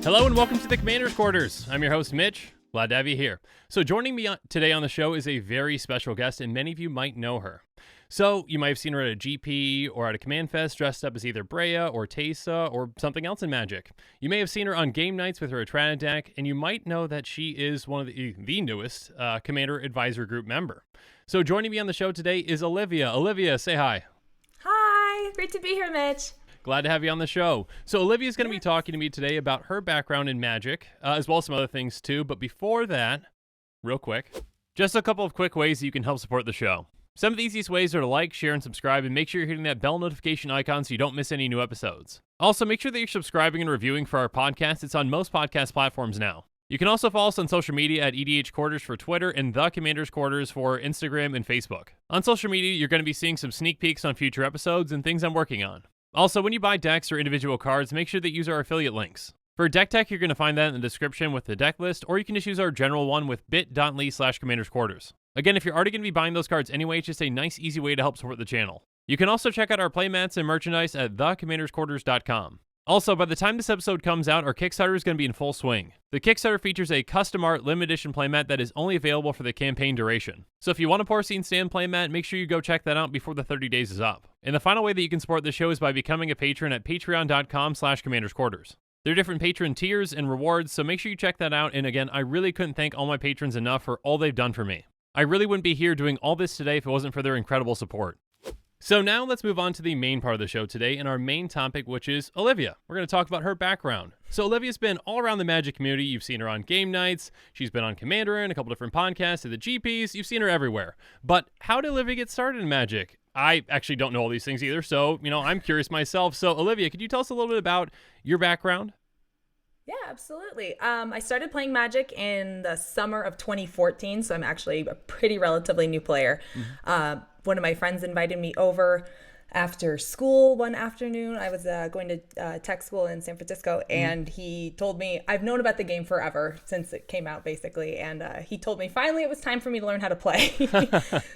Hello and welcome to the Commander's Quarters. I'm your host, Mitch. Glad to have you here. So joining me today on the show is a very special guest, and many of you might know her. So you might have seen her at a GP or at a Command Fest dressed up as either Breya or Teysa or something else in Magic. You may have seen her on game nights with her Etrata deck, and you might know that she is one of the newest Commander Advisor Group member. So joining me on the show today is Olivia. Olivia, say hi. Hi, great to be here, Mitch. Glad to have you on the show. So Olivia's going to be talking to me today about her background in Magic, as well as some other things too. But before that, real quick, just a couple of quick ways that you can help support the show. Some of the easiest ways are to like, share, and subscribe, and make sure you're hitting that bell notification icon so you don't miss any new episodes. Also, make sure that you're subscribing and reviewing for our podcast. It's on most podcast platforms now. You can also follow us on social media at EDH Quarters for Twitter and The Commander's Quarters for Instagram and Facebook. On social media, you're going to be seeing some sneak peeks on future episodes and things I'm working on. Also, when you buy decks or individual cards, make sure that you use our affiliate links. For deck tech, you're going to find that in the description with the deck list, or you can just use our general one with bit.ly/commandersquarters. Again, if you're already going to be buying those cards anyway, it's just a nice, easy way to help support the channel. You can also check out our playmats and merchandise at thecommandersquarters.com. Also, by the time this episode comes out, our Kickstarter is going to be in full swing. The Kickstarter features a custom art limited edition playmat that is only available for the campaign duration. So if you want a porcine stand playmat, make sure you go check that out before the 30 days is up. And the final way that you can support the show is by becoming a patron at patreon.com/commandersquarters. There are different patron tiers and rewards, so make sure you check that out. And again, I really couldn't thank all my patrons enough for all they've done for me. I really wouldn't be here doing all this today if it wasn't for their incredible support. So now let's move on to the main part of the show today and our main topic, which is Olivia. We're going to talk about her background. So Olivia's been all around the Magic community. You've seen her on game nights. She's been on Commander and a couple different podcasts at the GPs. You've seen her everywhere. But how did Olivia get started in Magic? I actually don't know all these things either, so, I'm curious myself. So Olivia, could you tell us a little bit about your background? Yeah, absolutely. I started playing Magic in the summer of 2014, so I'm actually a pretty relatively new player. Mm-hmm. One of my friends invited me over after school one afternoon. I was going to tech school in San Francisco, and he told me, I've known about the game forever since it came out, basically, and he told me finally it was time for me to learn how to play.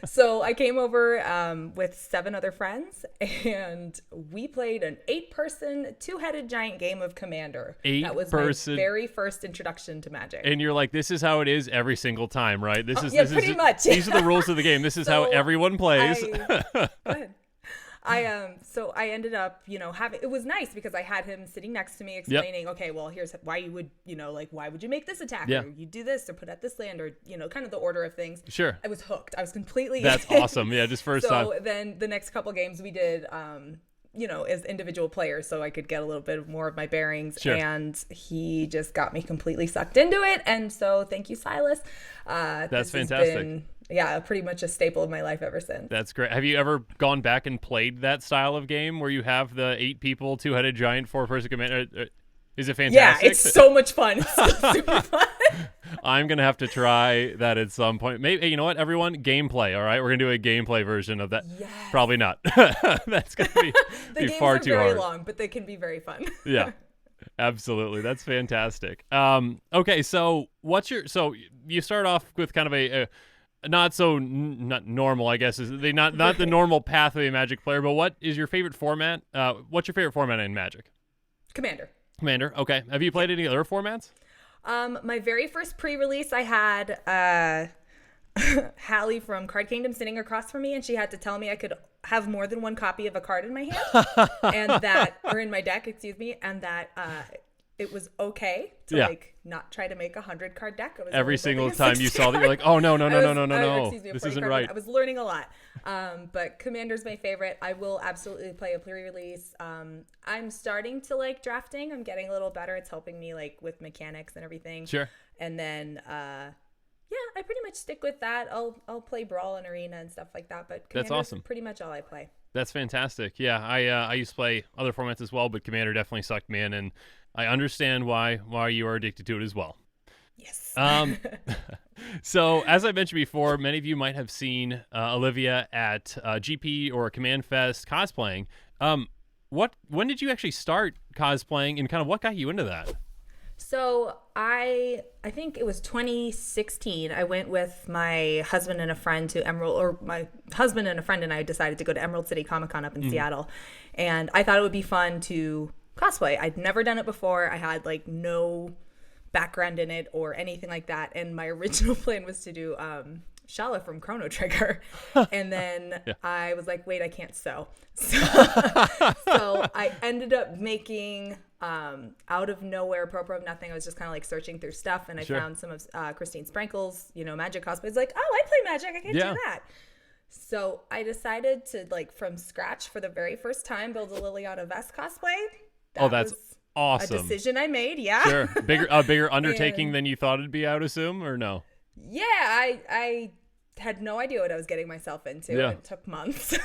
So I came over with 7 other friends, and we played an 8-person, 2-headed giant game of Commander. That was my very first introduction to Magic. And you're like, this is how it is every single time, right? Pretty much. These are the rules of the game. This is how everyone plays. Go ahead. So I ended up, it was nice because I had him sitting next to me explaining, okay, well, here's why you would, why would you make this attack? Or you do this or put at this land or, kind of the order of things. Sure. I was hooked. I was completely. That's awesome. Yeah. Just first time. So then the next couple games we did, as individual players, so I could get a little bit more of my bearings. Sure. And he just got me completely sucked into it. And so thank you, Silas. That's fantastic. Pretty much a staple of my life ever since. That's great. Have you ever gone back and played that style of game where you have the 8 people, 2-headed giant, 4-person commander? Is it fantastic? Yeah, it's so much fun. It's super fun. I'm going to have to try that at some point. Maybe, you know what, everyone? Gameplay, all right? We're going to do a gameplay version of that. Yes. Probably not. That's going to be, be far too hard. The games are very long, but they can be very fun. Yeah. Absolutely. That's fantastic. Okay, so so you start off with kind of a not normal, I guess, is not the normal path of a Magic player, but what is your favorite format? What's your favorite format in Magic? Commander, okay. Have you played any other formats? My very first pre-release, I had Hallie from Card Kingdom sitting across from me, and she had to tell me I could have more than one copy of a card in my hand, or in my deck, and that it was okay to not try to make a 100-card deck. Every single time you saw that, you're like, oh no, this isn't right. I was learning a lot. But Commander's my favorite. I will absolutely play a pre-release. I'm starting to like drafting. I'm getting a little better. It's helping me with mechanics and everything. Sure. And then I pretty much stick with that. I'll play Brawl and Arena and stuff like that. But Commander's that's awesome. Pretty much all I play. That's fantastic. Yeah, I used to play other formats as well, but Commander definitely sucked me in, and I understand why you are addicted to it as well. Yes. So as I mentioned before, many of you might have seen Olivia at GP or Command Fest cosplaying. When did you actually start cosplaying, and kind of what got you into that? So I think it was 2016. I went with my husband and a friend to my husband and a friend and I decided to go to Emerald City Comic Con up in Seattle. And I thought it would be fun to cosplay. I'd never done it before. I had like no background in it or anything like that. And my original plan was to do Shala from Chrono Trigger. And then I was like, wait, I can't sew. So I ended up making out of nowhere, apropos of nothing. I was just kind of like searching through stuff, and I found some of Christine Sprinkle's, magic cosplay. It's like, oh, I play magic. I can do that. So I decided to, like, from scratch for the very first time, build a Liliana Vest cosplay. That's awesome. A decision I made, Sure. Bigger undertaking than you thought it'd be, I would assume, or no? Yeah, I had no idea what I was getting myself into. Yeah. It took months.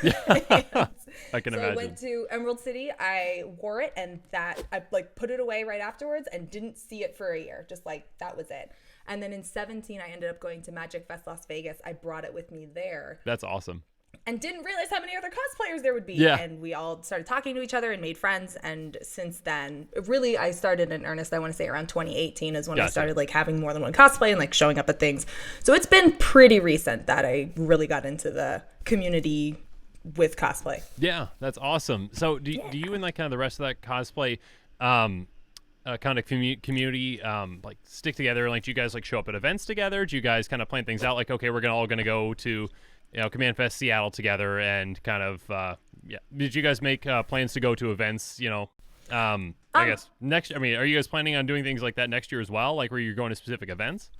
I can imagine. I went to Emerald City. I wore it, and I like put it away right afterwards and didn't see it for a year. Just like that was it. And then in 2017, I ended up going to Magic Fest Las Vegas. I brought it with me there. That's awesome. And didn't realize how many other cosplayers there would be. Yeah. And we all started talking to each other and made friends. And since then, really, I started in earnest, I want to say around 2018 is when I started like having more than one cosplay and like showing up at things. So it's been pretty recent that I really got into the community with cosplay. Yeah, that's awesome. So do you and like kind of the rest of that cosplay kind of community like stick together? Like, do you guys like show up at events together? Do you guys kind of plan things out? Like, okay, we're all gonna go to Command Fest Seattle together, and kind of did you guys make plans to go to events? I guess next. I mean, are you guys planning on doing things like that next year as well? Like, where you're going to specific events?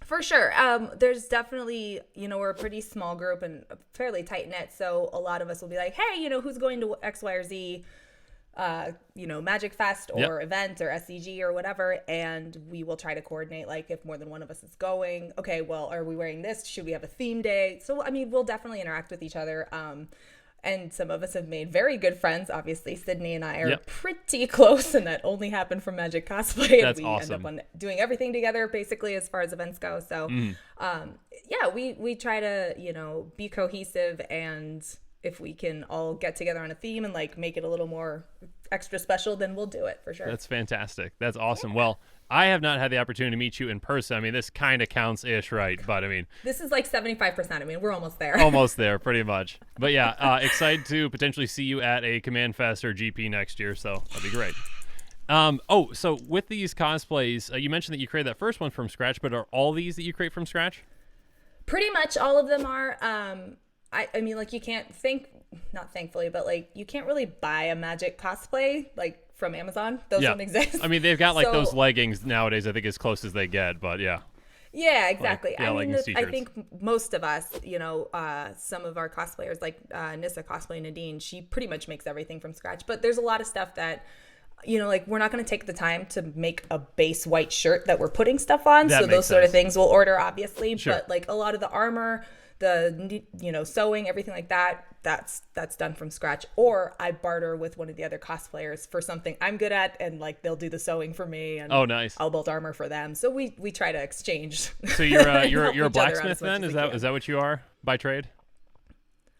For sure. There's definitely, we're a pretty small group and fairly tight knit. So a lot of us will be like, hey, who's going to X, Y, or Z, Magic Fest or event or SCG or whatever. And we will try to coordinate, like, if more than one of us is going, okay, well, are we wearing this? Should we have a theme day? So, I mean, we'll definitely interact with each other. And some of us have made very good friends. Obviously, Sydney and I are pretty close, and that only happened from Magic Cosplay. That's and we awesome. end up on doing everything together, basically, as far as events go. So, we try to, be cohesive, and if we can all get together on a theme and like make it a little more extra special, then we'll do it for sure. That's fantastic. That's awesome. Well, I have not had the opportunity to meet you in person. I mean, this kind of counts-ish, right? But I mean, this is like 75%. I mean, we're almost there. Almost there, pretty much. But yeah, excited to potentially see you at a Command Fest or GP next year. So that'd be great. So with these cosplays, you mentioned that you created that first one from scratch, but are all these that you create from scratch? Pretty much all of them are. I mean, like, you can't not thankfully, but like, you can't really buy a Magic cosplay like from Amazon. Those don't exist. I mean, they've got like those leggings nowadays, I think, as close as they get, but yeah. Yeah, exactly. Like, I mean, I think most of us, some of our cosplayers, like Nissa Cosplay Nadine, she pretty much makes everything from scratch. But there's a lot of stuff that, like, we're not going to take the time to make a base white shirt that we're putting stuff on. So those sort of things we'll order, obviously. Sure. But like a lot of the armor, the sewing, everything like that, that's done from scratch. Or I barter with one of the other cosplayers for something I'm good at, and like they'll do the sewing for me, and nice. I'll build armor for them. So we try to exchange. So you're a blacksmith then? Is that what you are by trade?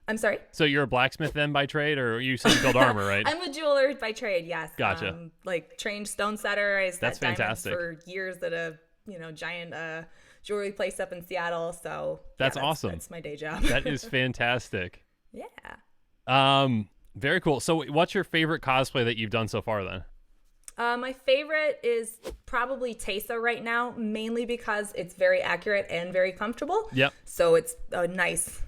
I'm sorry? So you're a blacksmith then by trade, or you said you build armor, right? I'm a jeweler by trade, yes. Gotcha. Like trained stone setter. I set That's fantastic. diamonds for years at a giant jewelry place up in Seattle. So that's awesome. That's my day job. That is fantastic. Yeah. Very cool. So what's your favorite cosplay that you've done so far then? My favorite is probably Teysa right now, mainly because it's very accurate and very comfortable. Yep. So it's a nice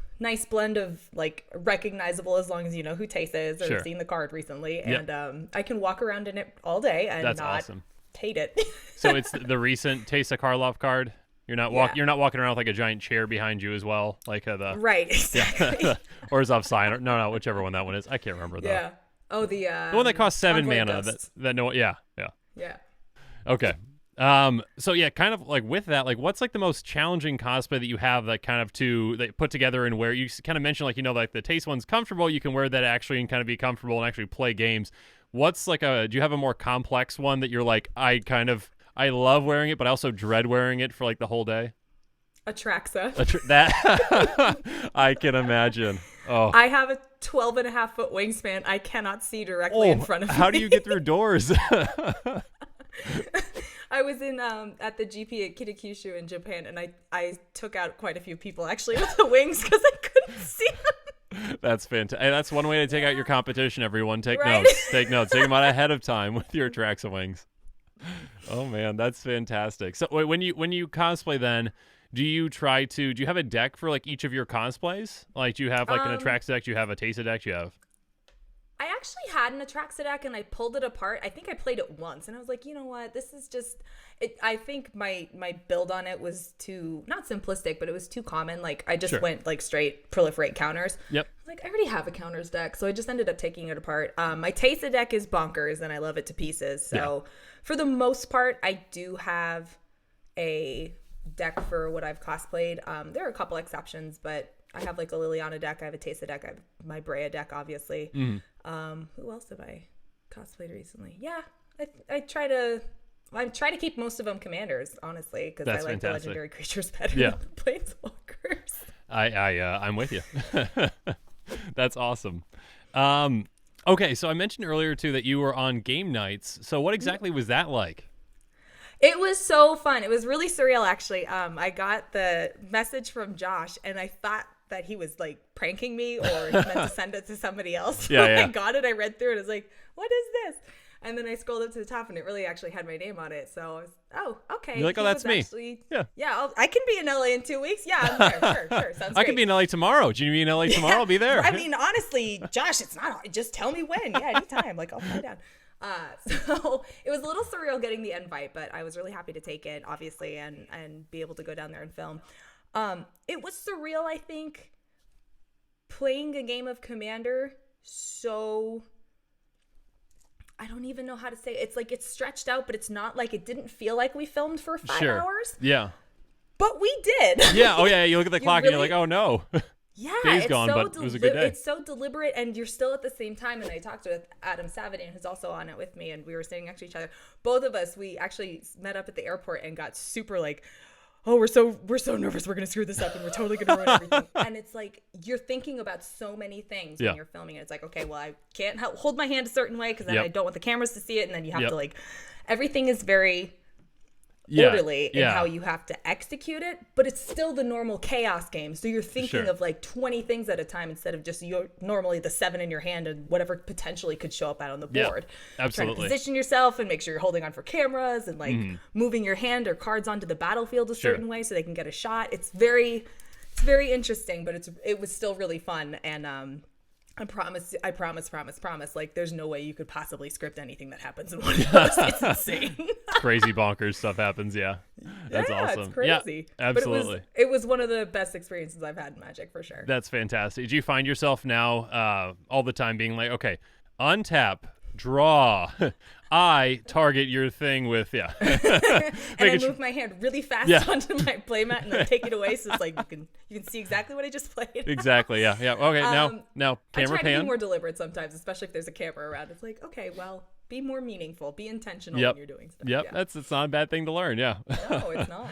blend of like recognizable, as long as you know who Teysa is or seen the card recently. Yep. And I can walk around in it all day and that's not awesome. Hate it. So it's the recent Teysa Karlov card. You're not walking around with like a giant chair behind you as well, like the right, exactly. or is off sign? No, whichever one that one is. I can't remember though. Yeah. Oh, the one that costs 7 mana. Ghost. Yeah. Okay. So yeah, kind of like with that, like what's like the most challenging cosplay that you have that kind of that put together and where you kind of mentioned like like the Taste one's comfortable, you can wear that actually and kind of be comfortable and actually play games. What's like do you have a more complex one that you're like I love wearing it, but I also dread wearing it for like the whole day? Atraxa. That I can imagine. Oh, I have a 12.5-foot wingspan. I cannot see directly in front of me. How do you get through doors? I was in at the GP at Kitakyushu in Japan, and I took out quite a few people actually with the wings because I couldn't see them. That's fantastic. That's one way to take out your competition, everyone. Take Right? notes. Take notes. Take them out ahead of time with your Tracks of Wings. Oh, man, that's fantastic. So when you cosplay then, do you have a deck for like each of your cosplays? Like, do you have like an Atraxa deck? Do you have a Tesa deck? Do you have... I actually had an Atraxa deck and I pulled it apart. I think I played it once and I was like, you know what? This is just it. I think my build on it was too, not simplistic, but it was too common. Like I just went like straight proliferate counters. Yep. Like I already have a counters deck, so I just ended up taking it apart. My Tesa deck is bonkers and I love it to pieces. So for the most part, I do have a deck for what I've cosplayed. There are a couple exceptions, but I have like a Liliana deck, I have a Tesa deck, I have my Brea deck, obviously. Who else have I cosplayed recently? Yeah, I try to keep most of them commanders, honestly, because I like the legendary creatures better than the planeswalkers. I'm with you. That's awesome. Okay, so I mentioned earlier too that you were on game nights. So what exactly was that like? It was so fun. It was really surreal, actually. I got the message from Josh, and I thought that he was like pranking me or he meant to send it to somebody else. I got it. I read through it. I was like, what is this? And then I scrolled up to the top, and it really actually had my name on it. So I was, oh, okay. You're like, oh, that's me. Actually, I can be in LA in 2 weeks. Yeah, I'm there. Sure. Sounds great. I can be in LA tomorrow. Do you need me in LA tomorrow? I'll be there. I mean, honestly, Josh, it's not hard. Just tell me when. Yeah, anytime. Like, I'll fly down. So it was a little surreal getting the invite, but I was really happy to take it, obviously, and be able to go down there and film. It was surreal, I think, playing a game of Commander. So I don't even know how to say it. It's like it's stretched out, but it's not like it didn't feel like we filmed for 5 hours. Yeah. But we did. Yeah. Oh, yeah. You look at the clock and you're like, oh, no. Yeah, Day's gone, but it was a good day. It's so deliberate, and you're still at the same time. And I talked with Adam Savadian, who's also on it with me, and we were sitting next to each other. Both of us, we actually met up at the airport and got super like, oh, we're so nervous. We're gonna screw this up, and we're totally gonna ruin everything. And it's like you're thinking about so many things when you're filming it. It's like, okay, well, I can't hold my hand a certain way because then I don't want the cameras to see it, and then you have to like, everything is very orderly in how you have to execute it, but it's still the normal chaos game. So you're thinking of like 20 things at a time instead of just normally the 7 in your hand and whatever potentially could show up out on the board. Absolutely. Trying to position yourself and make sure you're holding on for cameras and like moving your hand or cards onto the battlefield a certain way so they can get a shot. It's very interesting, but it was still really fun. And I promise. Like, there's no way you could possibly script anything that happens in one of those. It's insane. Crazy bonkers stuff happens. Yeah. That's awesome. It's crazy. Yeah, absolutely. But it was one of the best experiences I've had in Magic, for sure. That's fantastic. Do you find yourself now all the time being like, okay, untap, draw, I target your thing with, and I move my hand really fast onto my playmat and then take it away, so it's like you can see exactly what I just played. Exactly. Yeah. Okay. Now camera I try pan. to be more deliberate sometimes, especially if there's a camera around. It's like, okay, well, be more meaningful, be intentional when you're doing stuff. Yep. Yeah. It's not a bad thing to learn. Yeah. No, it's not.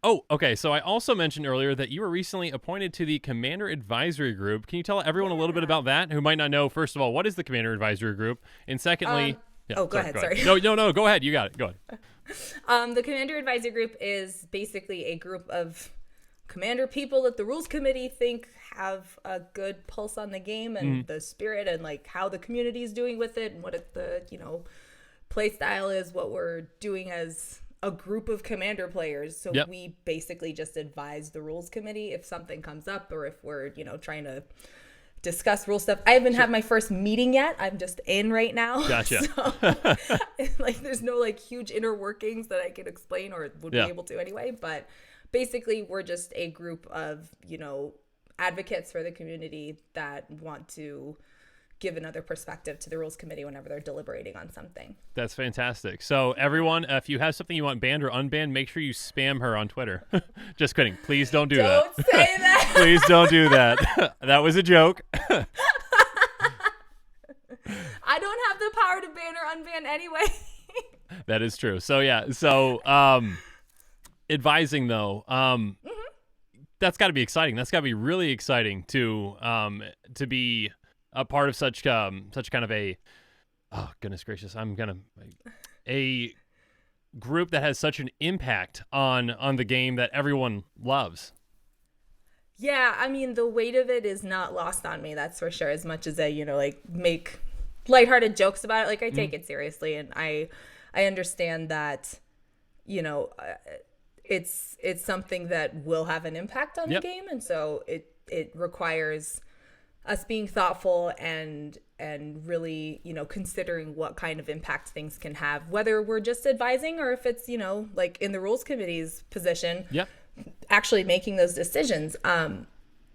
Oh, okay. So I also mentioned earlier that you were recently appointed to the Commander Advisory Group. Can you tell everyone a little bit about that, who might not know, first of all, what is the Commander Advisory Group? And secondly... go ahead. Sorry. No, go ahead. You got it. Go ahead. The Commander Advisory Group is basically a group of Commander people that the Rules Committee think have a good pulse on the game and the spirit and like how the community is doing with it and what the play style is, what we're doing as a group of Commander players. So we basically just advise the Rules Committee if something comes up or if we're trying to discuss rule stuff. I haven't had my first meeting yet. I'm just in right now. Gotcha. So, like, there's no like huge inner workings that I could explain or would be able to anyway. But basically, we're just a group of advocates for the community that want to give another perspective to the Rules Committee whenever they're deliberating on something. That's fantastic. So everyone, if you have something you want banned or unbanned, make sure you spam her on Twitter. Just kidding. Please don't do that. Don't say that. Please don't do that. That was a joke. I don't have the power to ban or unban anyway. That is true. So yeah. So advising though, that's got to be exciting. That's got to be really exciting to be a part of such kind of a, oh goodness gracious, a group that has such an impact on the game that everyone loves. Yeah, I mean, the weight of it is not lost on me, that's for sure. As much as I, like make lighthearted jokes about it, like I take it seriously, and I understand that, you know, uh, it's something that will have an impact on the game, and so it requires us being thoughtful and really, considering what kind of impact things can have, whether we're just advising or if it's, like in the rules committee's position, actually making those decisions.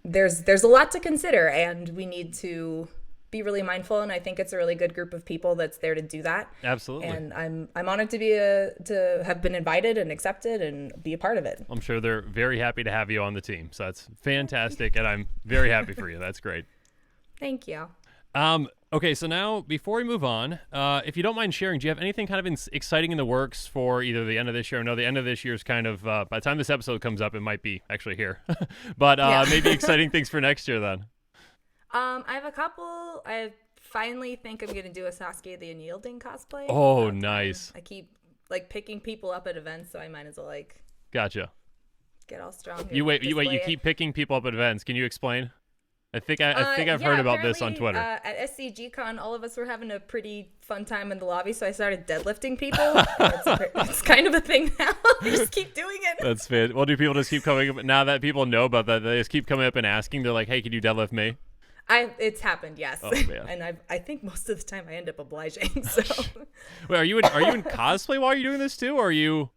There's a lot to consider, and we need to be really mindful, and I think it's a really good group of people that's there to do that. Absolutely. And I'm honored to have been invited and accepted and be a part of it. I'm sure they're very happy to have you on the team. So that's fantastic, and I'm very happy for you. That's great. Thank you. Okay, so now before we move on, if you don't mind sharing, do you have anything kind of exciting in the works for either the end of this year? I know the end of this year is kind of, by the time this episode comes up, it might be actually here. But maybe exciting things for next year then. I have a couple. I finally think I'm going to do a Sasuke the Unyielding cosplay. Oh, nice. I keep picking people up at events, so I might as well Gotcha. get all strong. You keep picking people up at events. Can you explain? I think I've heard about this on Twitter. At SCGCon, all of us were having a pretty fun time in the lobby, so I started deadlifting people. It's kind of a thing now. I just keep doing it. That's fair. Well, do people just keep coming up now that people know about that? They just keep coming up and asking. They're like, "Hey, can you deadlift me?" It's happened, yes. Oh, man. And I think most of the time I end up obliging. So, wait, are you in cosplay while you're doing this too, or are you?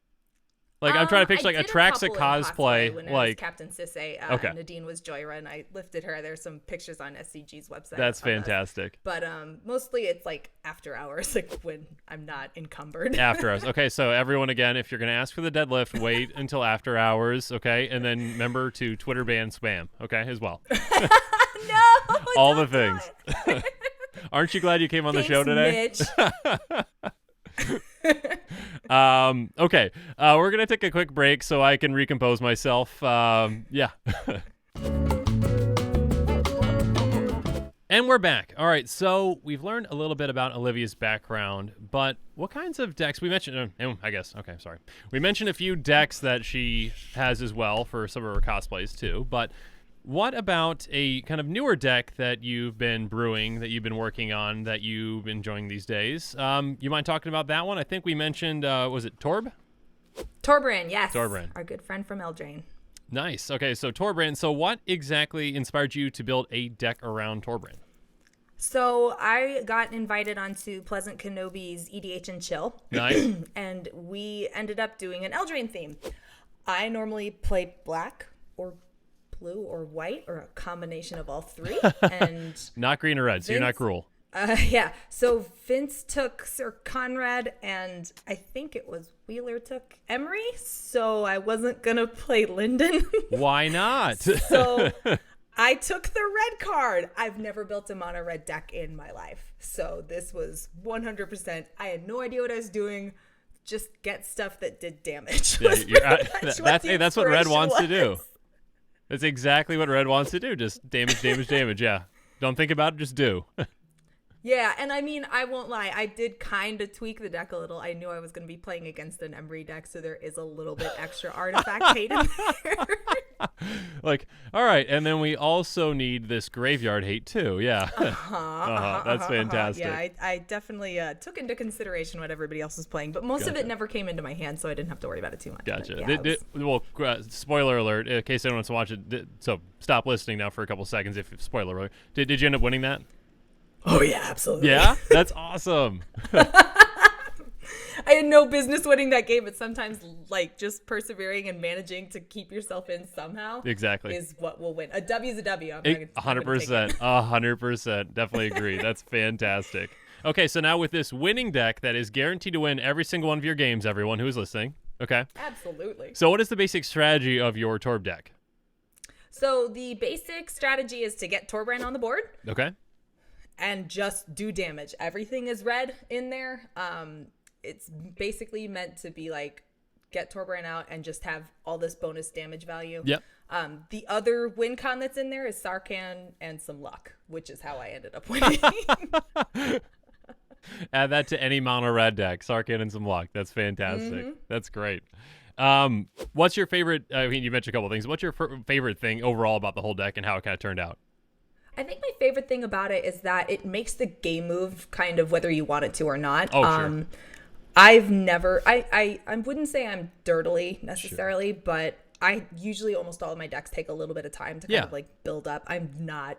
Like, I'm trying to picture like Atraxa cosplay, when like I was Captain Sisay. Nadine was Joyra, and I lifted her. There's some pictures on SCG's website. That's fantastic. But mostly it's like after hours, like when I'm not encumbered. After hours. Okay, so everyone, again, if you're gonna ask for the deadlift, wait until after hours. Okay, and then remember to Twitter ban spam. Okay, as well. No. All the things. Aren't you glad you came on the show today? Mitch. Okay, we're gonna take a quick break so I can recompose myself. Yeah. And we're back. All right, so we've learned a little bit about Olivia's background, but what kinds of decks we mentioned? I guess. Okay, sorry. We mentioned a few decks that she has as well for some of her cosplays too, but what about a kind of newer deck that you've been brewing, that you've been working on, that you've been enjoying these days? You mind talking about that one? I think we mentioned, was it Torbran, yes. Torbran. Our good friend from Eldraine. Nice. Okay, so Torbran. So what exactly inspired you to build a deck around Torbran? So I got invited onto Pleasant Kenobi's EDH and Chill. Nice. And we ended up doing an Eldraine theme. I normally play black or blue or white or a combination of all three, and not green or red, so you're not cruel. Yeah, so Vince took Sir Conrad, and I think it was Wheeler took Emery, so I wasn't gonna play Lyndon. Why not? So I took the red card. I've never built a mono red deck in my life, so this was 100%. I had no idea what I was doing. Just get stuff that did damage. Yeah, that's what red wants to do. That's exactly what red wants to do. Just damage. Yeah. Don't think about it. Just do. Yeah, and I mean, I won't lie. I did kind of tweak the deck a little. I knew I was going to be playing against an Emery deck, so there is a little bit extra artifact hate in there. Like, all right, and then we also need this graveyard hate too. Yeah. That's fantastic. Yeah, I definitely took into consideration what everybody else was playing, but most of it never came into my hand, so I didn't have to worry about it too much. Gotcha. Yeah, well, spoiler alert, in case anyone wants to watch it, so stop listening now for a couple seconds if spoiler alert. Did you end up winning that? Oh, yeah, absolutely. Yeah? That's awesome. I had no business winning that game, but sometimes, like, just persevering and managing to keep yourself in somehow is what will win. A W is a W. 100%. 100%. Definitely agree. That's fantastic. Okay, so now with this winning deck that is guaranteed to win every single one of your games, everyone who is listening. Okay? Absolutely. So what is the basic strategy of your Torb deck? So the basic strategy is to get Torbran on the board. Okay. And just do damage. Everything is red in there. It's basically meant to be like, get Torbran out and just have all this bonus damage value. Yep. The other win con that's in there is Sarkhan and some luck, which is how I ended up winning. Add that to any mono red deck. Sarkhan and some luck. That's fantastic. That's great. What's your favorite? I mean, you mentioned a couple of things. What's your favorite thing overall about the whole deck and how it kind of turned out? I think my favorite thing about it is that it makes the game move kind of whether you want it to or not. Oh, sure. I've never, I wouldn't say I'm dirtily necessarily, but I usually almost all of my decks take a little bit of time to kind of like build up. I'm not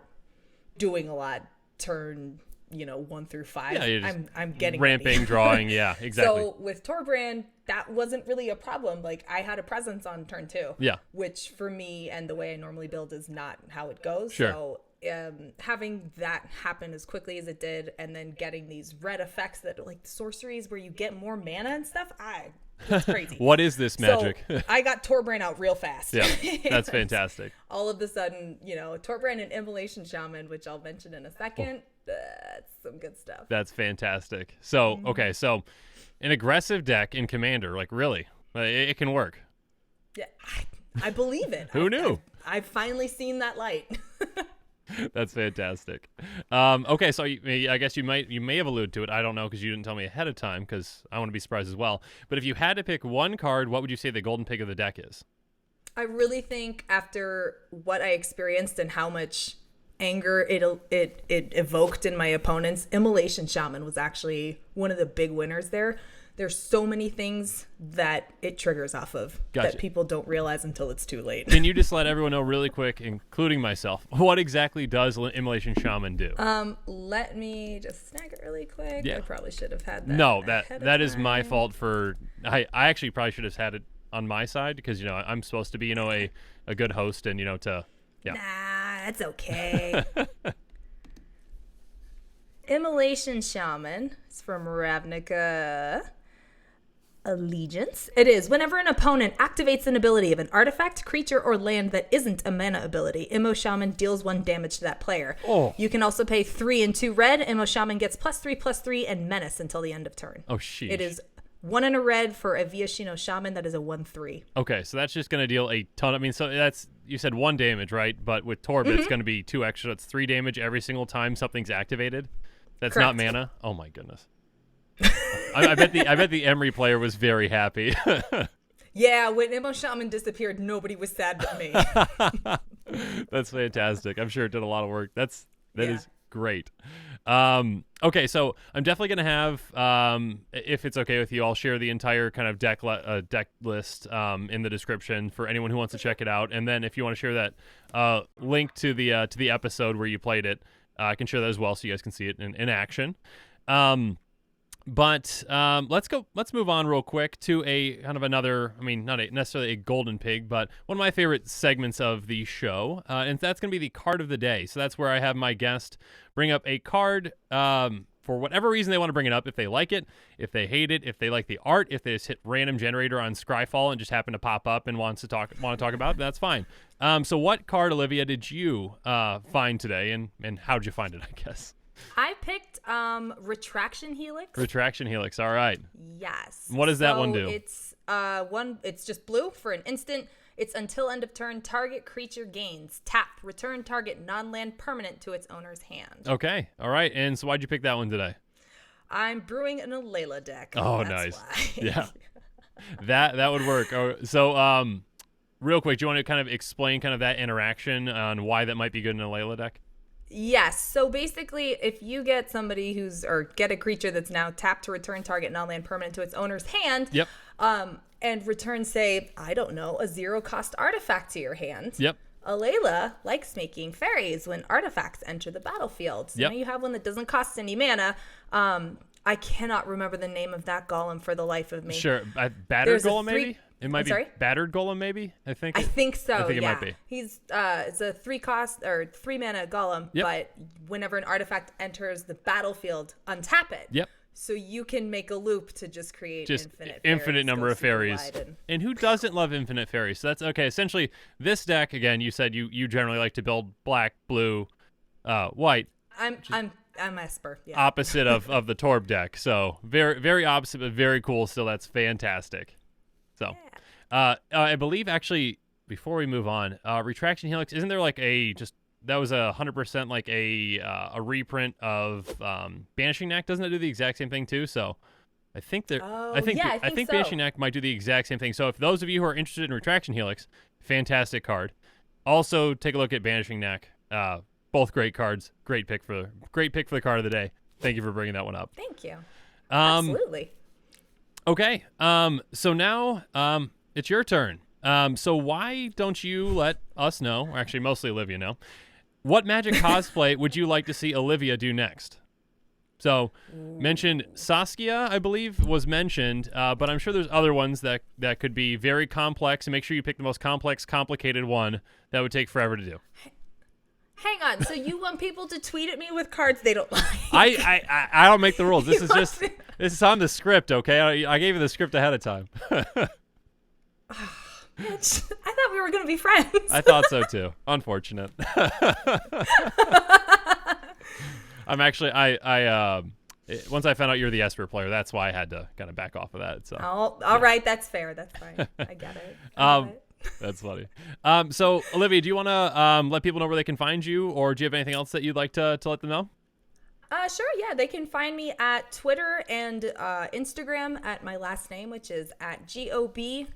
doing a lot turn, 1 through 5. Yeah, I'm getting ramping, ready. drawing. Yeah, exactly. So with Torbran, that wasn't really a problem. Like I had a presence on turn 2. Yeah. Which for me and the way I normally build is not how it goes. Sure. So having that happen as quickly as it did, and then getting these red effects that are like sorceries where you get more mana and stuff, it's crazy. What is this magic? So I got Torbran out real fast. Yeah, that's fantastic. All of a sudden, Torbran and Immolation Shaman, which I'll mention in a second, that's some good stuff. That's fantastic. So, okay, so an aggressive deck in Commander, like really, it can work. Yeah, I believe it. Who knew? I've finally seen that light. That's fantastic. Okay, so I guess you may have alluded to it. I don't know because you didn't tell me ahead of time because I want to be surprised as well. But if you had to pick one card, what would you say the golden pick of the deck is? I really think after what I experienced and how much anger it evoked in my opponents, Immolation Shaman was actually one of the big winners there. There's so many things that it triggers off of that people don't realize until it's too late. Can you just let everyone know really quick, including myself, what exactly does Immolation Shaman do? Let me just snag it really quick. Yeah. I probably should have had that. No, that is my fault for I actually probably should have had it on my side because I'm supposed to be a good host and to Nah, that's okay. Immolation Shaman is from Ravnica Allegiance. It is whenever an opponent activates an ability of an artifact, creature, or land that isn't a mana ability, Immo Shaman deals 1 damage to that player. Oh. You can also pay 3 and 2 red. Immo Shaman gets +3/+3 and menace until the end of turn. Oh, sheesh. It is 1 and a red for a Viashino Shaman. That is a 1/3. Okay, so that's just going to deal a ton. I mean, so you said 1 damage, right? But with Torb, it's going to be 2 extra. It's 3 damage every single time something's activated. That's Correct. not mana. Oh my goodness. I bet the Emery player was very happy. Yeah, when Immo Shaman disappeared, nobody was sad but me. That's fantastic. I'm sure it did a lot of work. That is great. Okay, so I'm definitely gonna have, if it's okay with you, I'll share the entire kind of deck list in the description for anyone who wants to check it out. And then if you want to share that link to the episode where you played it, I can share that as well so you guys can see it in action. But let's move on real quick to a kind of another, I mean, not necessarily a golden pig, but one of my favorite segments of the show, and that's going to be the card of the day. So that's where I have my guest bring up a card for whatever reason they want to bring it up. If they like it, if they hate it, if they like the art, if they just hit random generator on Scryfall and just happen to pop up and want to talk about it, that's fine. So what card, Olivia, did you find today, and how did you find it, I guess? I picked Retraction Helix. Retraction Helix, all right. Yes. What does that one do? It's just blue for an instant. It's until end of turn, target creature gains. Tap, return target non-land permanent to its owner's hand. Okay, all right. And so why'd you pick that one today? I'm brewing an Alayla deck. Oh, That's nice. Why. Yeah, that would work. So, real quick, do you want to kind of explain kind of that interaction on why that might be good in a Alayla deck? Yes. So basically, if you get somebody get a creature that's now tapped to return target non-land permanent to its owner's hand. Yep. And return, say, I don't know, a 0-cost artifact to your hand. Yep. Alayla likes making fairies when artifacts enter the battlefield. So now you have one that doesn't cost any mana. I cannot remember the name of that golem for the life of me. Sure. Battered Golem, maybe? It might be sorry? Battered Golem, maybe? I think so. I think it might be. He's it's a 3-cost or 3-mana golem, but whenever an artifact enters the battlefield, untap it. Yep. So you can make a loop to just create infinite number of fairies. And who doesn't love infinite fairies? So that's okay. Essentially, this deck, again, you said you generally like to build black, blue, white. I'm Esper. Yeah. Opposite of the Torb deck. So very, very opposite, but very cool. Still, that's fantastic. So, I believe actually before we move on, Retraction Helix, isn't there like that was 100% like a reprint of Banishing Knack? Doesn't it do the exact same thing too? So I think they're. Oh, I think yeah, I think so. Banshee Neck might do the exact same thing. So if those of you who are interested in Retraction Helix, fantastic card. Also, take a look at Banishing Neck. Both great cards. Great pick for the card of the day. Thank you for bringing that one up. Thank you. Absolutely. Okay. So now it's your turn. So why don't you let us know, or actually mostly Olivia know, what Magic cosplay would you like to see Olivia do next? So mentioned Saskia, I believe, was mentioned, but I'm sure there's other ones that could be very complex, and make sure you pick the most complex, complicated one that would take forever to do. Hang on. So you want people to tweet at me with cards they don't like? I don't make the rules. This is on the script, okay? I gave you the script ahead of time. Bitch, I thought we were going to be friends. I thought so too. Unfortunate. I'm actually once I found out you're the Esper player, that's why I had to kind of back off of that. So all right, that's fair. That's fine. I get it. That's funny. So Olivia, do you want to let people know where they can find you, or do you have anything else that you'd like to let them know? Sure, yeah. They can find me at Twitter and Instagram at my last name, which is at GOBERTHICKS.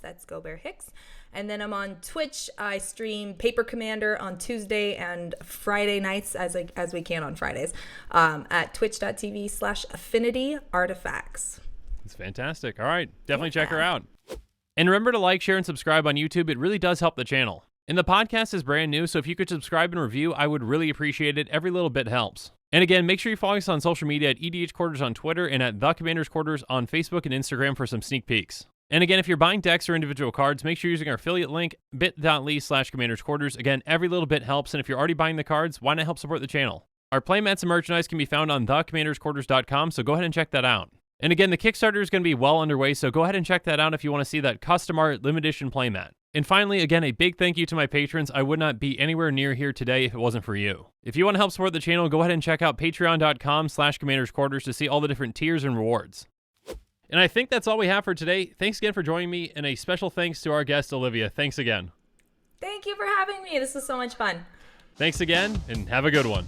That's Gobert-Hicks. And then I'm on Twitch. I stream Paper Commander on Tuesday and Friday nights as we can on Fridays at twitch.tv/Affinity Artifacts. That's fantastic. All right. Definitely check her out. And remember to like, share, and subscribe on YouTube. It really does help the channel. And the podcast is brand new, so if you could subscribe and review, I would really appreciate it. Every little bit helps. And again, make sure you follow us on social media at EDH Quarters on Twitter and at The Commander's Quarters on Facebook and Instagram for some sneak peeks. And again, if you're buying decks or individual cards, make sure you're using our affiliate link, bit.ly/Commander's Quarters. Again, every little bit helps, and if you're already buying the cards, why not help support the channel? Our playmats and merchandise can be found on thecommandersquarters.com, so go ahead and check that out. And again, the Kickstarter is going to be well underway, so go ahead and check that out if you want to see that custom art limited edition playmat. And finally, again, a big thank you to my patrons. I would not be anywhere near here today if it wasn't for you. If you want to help support the channel, go ahead and check out patreon.com/Commander's Quarters to see all the different tiers and rewards. And I think that's all we have for today. Thanks again for joining me, and a special thanks to our guest, Olivia. Thanks again. Thank you for having me. This was so much fun. Thanks again, and have a good one.